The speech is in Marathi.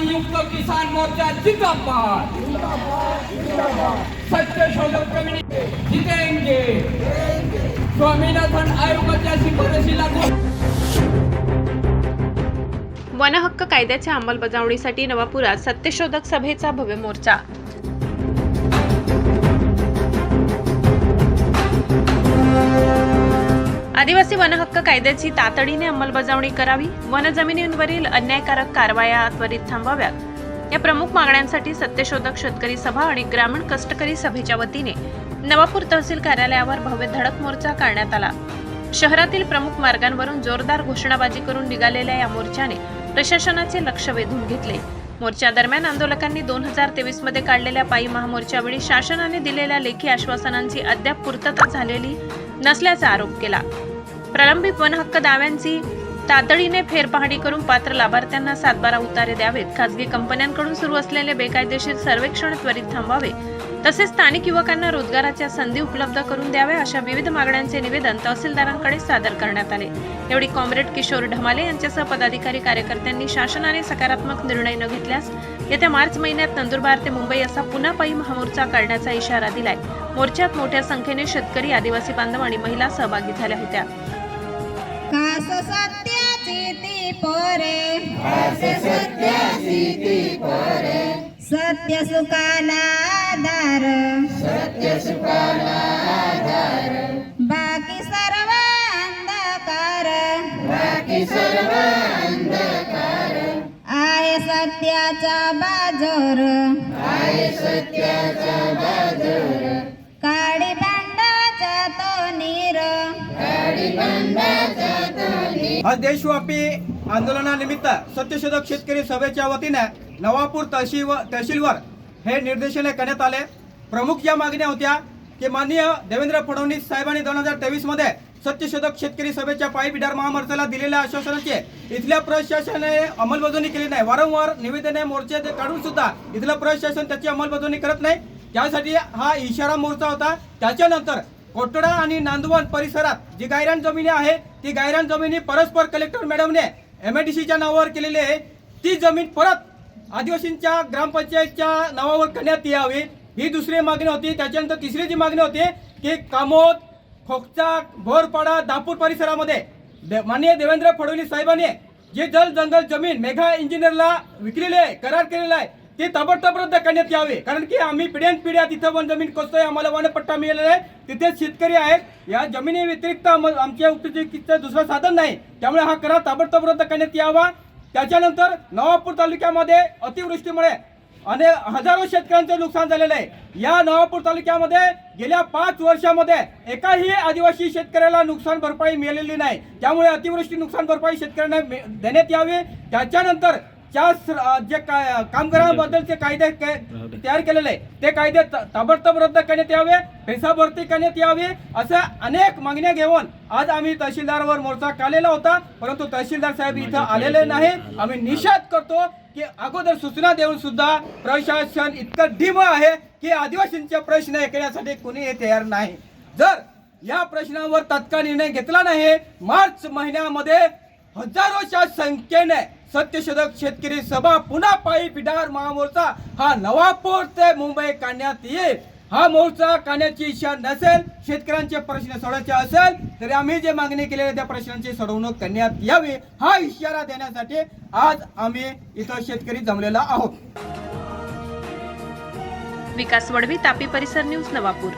संयुक्त किसान मोर्चा जिंदाबाद, सत्य शोधक कम्युनिटी जितेंगे, स्वामीनाथन आयोगाच्या शिफारशीला वन हक्क कायद्याच्या अंमलबजावणीसाठी नवापुरात सत्यशोधक सभेचा भव्य मोर्चा। आदिवासी वन हक्क कायद्याची तातडीने अंमलबजावणी करावी, वन जमिनींवरील अन्यायकारक कारवाया त्वरित थांबवाव्यात या प्रमुख मागण्यांसाठी सत्यशोधक शेतकरी सभा आणि ग्रामीण कष्टकरी सभेच्या वतीने नवापूर तहसील कार्यालयावर भव्य धडक मोर्चा काढण्यात आला। शहरातील प्रमुख मार्गांवरून जोरदार घोषणाबाजी करून निघालेल्या या मोर्चाने प्रशासनाचे लक्ष वेधून घेतले। मोर्चा दरम्यान आंदोलकांनी 2023 मध्ये काढलेल्या पायी महामोर्चावेळी शासनाने दिलेल्या लेखी आश्वासनांची अद्याप पूर्तता झालेली नसल्याचा आरोप केला। प्रलंबित वन हक्क दाव्यांची तातडीने फेरपाहणी करून पात्र लाभार्थ्यांना 7/12 उतारे द्यावेत, खासगी कंपन्यांकडून सुरू असलेले बेकायदेशीर सर्वेक्षण त्वरित थांबवावे, तसेच स्थानिक युवकांना रोजगाराच्या संधी उपलब्ध करून द्याव्या अशा विविध मागण्यांचे निवेदन तहसीलदारांकडे सादर करण्यात आले। एवढी कॉम्रेड किशोर ढमाले यांच्यासह पदाधिकारी कार्यकर्त्यांनी शासनाने सकारात्मक निर्णय न घेतल्यास येत्या मार्च महिन्यात नंदुरबार ते मुंबई असा पुन्हा पायी महामोर्चा काढण्याचा इशारा दिलाय। मोर्चात मोठ्या संख्येने शेतकरी, आदिवासी बांधव आणि महिला सहभागी झाल्या होत्या। खास सत्याची ती पोरे, सत्य सुखाला आधार, बाकी सर्व अंधकार, आहे सत्याचा बाजोर, काडी भांडाचा तो नीर, आज देशव्यापी आंदोलनानिमित्त सत्यशोधक शेतकरी सभेच्या वतीने नवापूर तहसीलवर हे निर्देशन करण्यात आले। प्रमुख या मागण्या होत्या की माननीय देवेंद्र फडणवीस साहेबांनी 2023 मध्ये सत्यशोधक शेतकरी सभेच्या पायी बिडार महामोर्चाला दिलेल्या आश्वासनाची इथल्या प्रशासनाने अंमलबजावणी केली नाही। वारंवार निवेदने मोर्चे काढून सुद्धा इथलं प्रशासन त्याची अंमलबजावणी करत नाही। त्यासाठी हा इशारा मोर्चा होता। त्याच्यानंतर कोटडा आणि नांदवण परिसरात जी गायरान जमिनी आहे ती गायरान जमिनी परस्पर कलेक्टर मॅडमने MIDCच्या नावावर केलेली आहे, ती जमीन परत आदिवासींच्या ग्रामपंचायतच्या नावावर करण्यात यावी, ही दुसरी मागणी होती। त्याच्यानंतर तिसरी जी मागणी होती की कामोद, खोकचा, भोरपाडा, दापूर परिसरामध्ये माननीय देवेंद्र फडणवीस साहेबांनी जे जंगल जमीन मेघा इंजिनियरला विकलेली आहे, करार केलेला आहे, ते ताबडतोब रद्द करण्यात यावे। कारण की आम्ही पिढ्यानपिढ्या तिथं वन जमीन कोसतोय, आम्हाला वनपट्टा मिळालेला आहे, तिथे शेतकरी आहेत। या जमिनी व्यतिरिक्त आमच्या उपजीविकेचं दुसरं साधन नाही, त्यामुळे हा करार ताबडतोब रद्द करण्यात यावा। त्याच्यानंतर नवापूर तालुक्यामध्ये अतिवृष्टीमुळे हजारो शेतकऱ्यांचं नुकसान झालेलं आहे। या नवापूर तालुक्यामध्ये गेल्या 5 वर्षामध्ये एकाही आदिवासी शेतकऱ्याला नुकसान भरपाई मिळालेली नाही, त्यामुळे अतिवृष्टी नुकसान भरपाई शेतकऱ्यांना देण्यात यावी। त्याच्यानंतर जे कामगारांबद्दलचे कायदे तयार केलेले ते कायदे ताबडतोब रद्द करण्यात यावे, पैसा भरती करण्यात यावी, अशा अनेक मागण्या घेऊन आज आम्ही तहसीलदारावर मोर्चा काढलेला होता, परंतु तहसीलदार साहेब इथं आलेले नाही। आम्ही निषेध करतो की अगोदर सूचना देऊन सुद्धा प्रशासन इतकं ढिम आहे की आदिवासींचे प्रश्न ऐकण्यासाठी कोणी तयार नाही। जर या प्रश्नावर तात्काळ निर्णय घेतला नाही, मार्च महिन्यामध्ये हजारोच्या संख्येने सत्यशोधक शेतकरी सभा पुन्हा पायी बिडार महामोर्चा हा नवापूर ते मुंबई काढण्यात येईल। हा मोर्चा काढण्याची इच्छा नसेल, शेतकऱ्यांचे प्रश्न सोडवायचे असेल तर आम्ही जे मागणी केलेल्या त्या प्रश्नांची सोडवणूक करण्यात यावी, हा इशारा देण्यासाठी आज आम्ही इथं शेतकरी जमलेला आहोत। विकास वडवी, तापी परिसर न्यूज, नवापूर।